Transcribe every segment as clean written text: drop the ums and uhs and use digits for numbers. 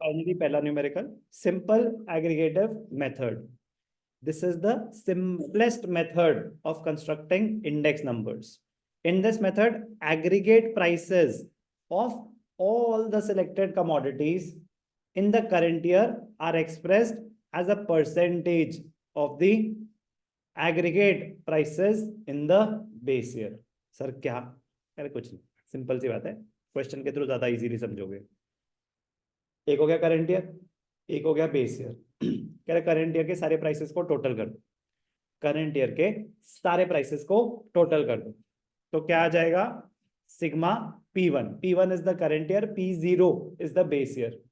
Finally पहला numerical, simple aggregative method. This is the simplest method of constructing index numbers. In this method, aggregate prices of all the selected commodities in the current year are expressed as a percentage of the aggregate prices in the base year. Sir क्या? अरे कुछ नहीं, simple सी बात है, question के through ज्यादा easily समझोगे. एक हो गया करंट ईयर, एक हो गया बेस ईयर. कह रहे करंट ईयर के सारे प्राइसेस को टोटल कर दो. करंट ईयर के सारे प्राइसेस को टोटल कर दो तो क्या आ जाएगा? Sigma P1. P1 is the current year, P0 is the base year.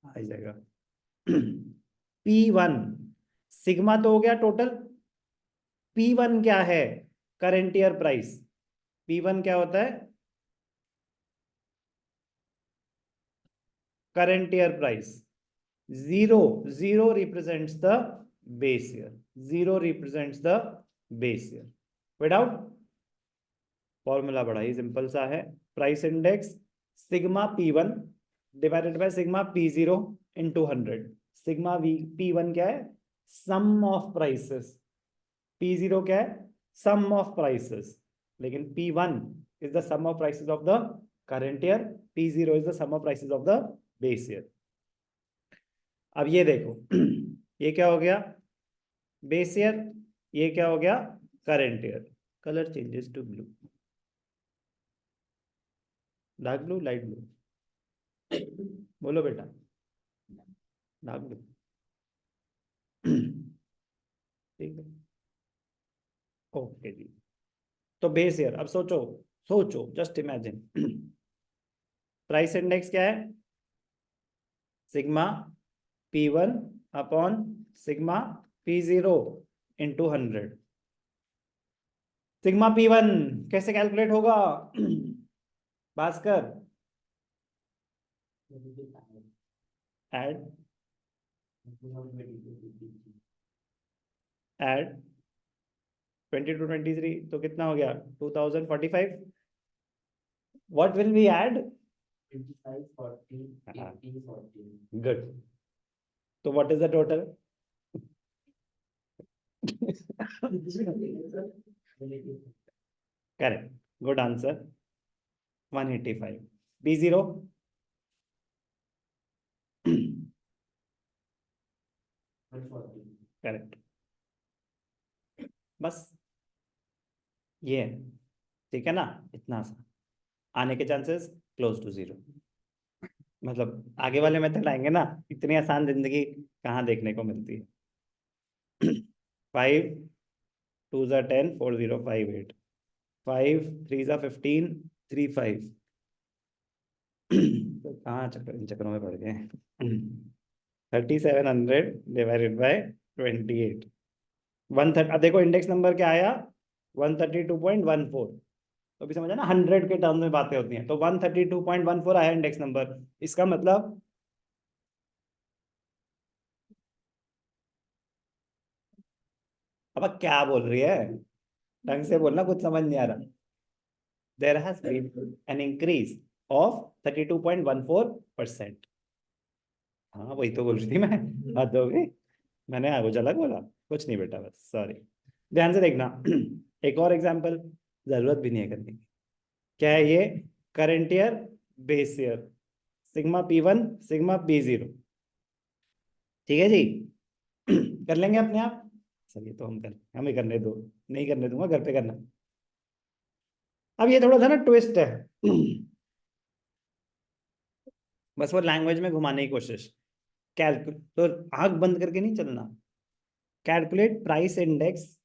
आ जाएगा. P1 सिग्मा तो हो गया टोटल. P1 क्या है? Current year price. P1 क्या होता है? Current year price. Zero represents the base year. Zero represents the base year. Without formula बड़ा ही सिंपल सा है. Price index sigma P1 divided by sigma P0 into 100. Sigma P1 क्या है? Sum of prices. P0 क्या है? Sum of prices. लेकिन P1 is the sum of prices of the current year, P0 is the sum of prices of the base year. अब ये देखो, ये क्या हो गया? Base year. ये क्या हो गया? Current year. Colour changes to blue. Dark blue, light blue? बोलो बेटा. Dark blue. ठीक है, ओके जी. तो बेस ईयर. अब सोचो, सोचो, जस्ट इमेजिन. प्राइस इंडेक्स क्या है? Sigma P1 upon sigma P0 into 100. Sigma P1 कैसे कैलकुलेट होगा? भास्कर, एड एड 20 to 23 तो कितना हो गया? 2045. What will we add? 25, 40, 80, 40. Good. तो what is the total? Correct, good answer. 185. B0 correct. बस ये है. ठीक है ना? इतना सा. आने के चांसेस क्लोज टू जीरो. मतलब आगे वाले मेथड आएंगे ना, इतनी आसान जिंदगी कहाँ देखने को मिलती है. 5 2 ज़ा 10, 4 0 5 8. 5 3 ज़ा 15, 3 5. तो कहाँ चक्कर, इन चक्करों में पड़ गए. 3700 डिवाइडेड बाय 28. 130. अब देखो इंडेक्स नंबर क्या आया? 132.14. तो अभी समझा ना, 100 के टर्म में बातें होती हैं. तो 132.14 आया इंडेक्स नंबर. इसका मतलब अब क्या बोल रही है? ढंग से बोलना, कुछ समझ नहीं आ रहा. There has been an increase of 32.14%. हाँ वही तो बोल रही थी मैं. हद हो गई. मैंने कुछ अलग बोला? कुछ नहीं बेटा, बस सॉरी. ध्यान से देखना. एक और एग्जांपल, जरूरत भी नहीं है करने की. क्या है ये? Current year, base year. Sigma P1 sigma P0. ठीक है जी. कर लेंगे अपने आप. चलिए तो हमें करने दो. नहीं करने दूंगा, घर पे करना. अब ये थोड़ा सा ना ट्विस्ट है. बस वो लैंग्वेज में घुमाने की कोशिश. कैलकुलेट तो आंख बंद करके नहीं चलना. Calculate price index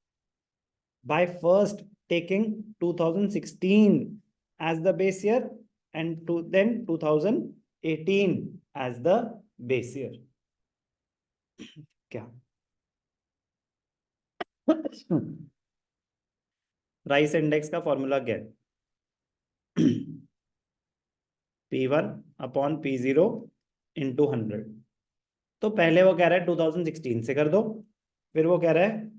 by first taking 2016 as the base year and then 2018 as the base year. क्या? प्राइस इंडेक्स का फॉर्मूला क्या है? P1 upon P0 into 100. तो पहले वो कह रहा है 2016 से कर दो, फिर वो कह रहा है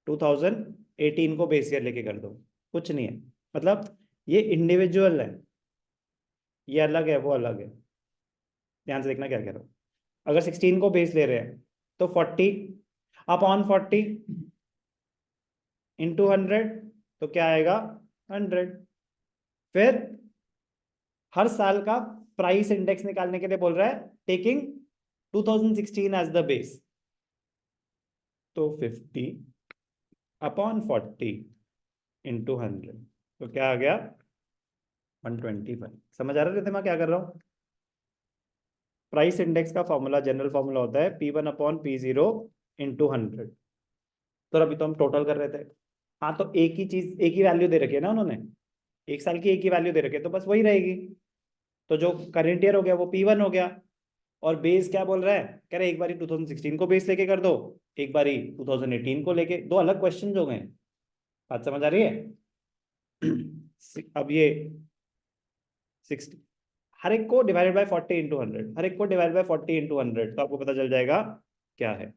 2018 को बेस ईयर लेके कर दो. कुछ नहीं है, मतलब ये इंडिविजुअल है. ये अलग है, वो अलग है। ध्यान से देखना क्या कह रहा हूँ। अगर 16 को बेस ले रहे हैं तो 40/40 इंटू 100, तो क्या आएगा 100। फिर हर साल का प्राइस इंडेक्स निकालने के लिए बोल रहा है टेकिंग 2016 एज द बेस, तो 50/40 इंटू 100, तो क्या आ गया 125। समझ आ रहा है मैं क्या कर रहा हूँ। प्राइस इंडेक्स का फॉर्मूला, जनरल फॉर्मूला होता है P1/P0 इंटू 100। तो अभी तो हम टोटल कर रहे थे। हाँ, तो एक ही चीज, एक ही वैल्यू दे रखी है ना उन्होंने, एक साल की एक ही वैल्यू दे रखी है, तो बस वही रहेगी। तो जो करेंट ईयर हो गया वो P1 हो गया। और बेस क्या बोल रहा है, कह रहे एक बारी 2016 को बेस लेके कर दो, एक बारी 2018 को लेके, दो अलग क्वेश्चन हो गए। बात समझ आ रही है। अब ये 60, हर एक को डिवाइडेड बाय 40 इंटू 100, हर एक को डिवाइड बाय 40 इंटू 100, तो आपको पता चल जाएगा क्या है।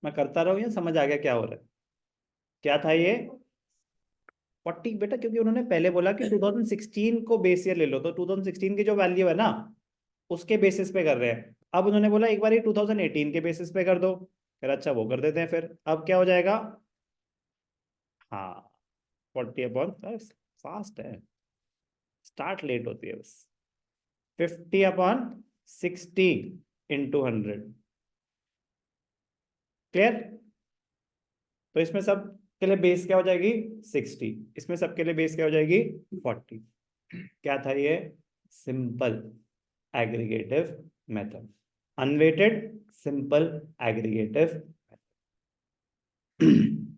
मैं करता रहूं या समझ आ गया क्या हो रहा है। क्या था ये 40 बेटा, क्योंकि उन्होंने पहले बोला कि 2016 को बेस ईयर ले लो, तो 2016 की जो वैल्यू है ना उसके बेसिस पे कर रहे हैं। अब उन्होंने बोला एक बार 2018 के बेसिस पे कर दो, फिर अच्छा वो कर देते हैं। फिर अब क्या हो जाएगा, हाँ 40/, फास्ट है, स्टार्ट लेट होती है बस। 50/60 इंटू 100, क्लियर। तो इसमें सब के लिए बेस क्या हो जाएगी 60, इसमें सबके लिए बेस क्या हो जाएगी 40। क्या था ये, simple aggregative method, unweighted simple aggregative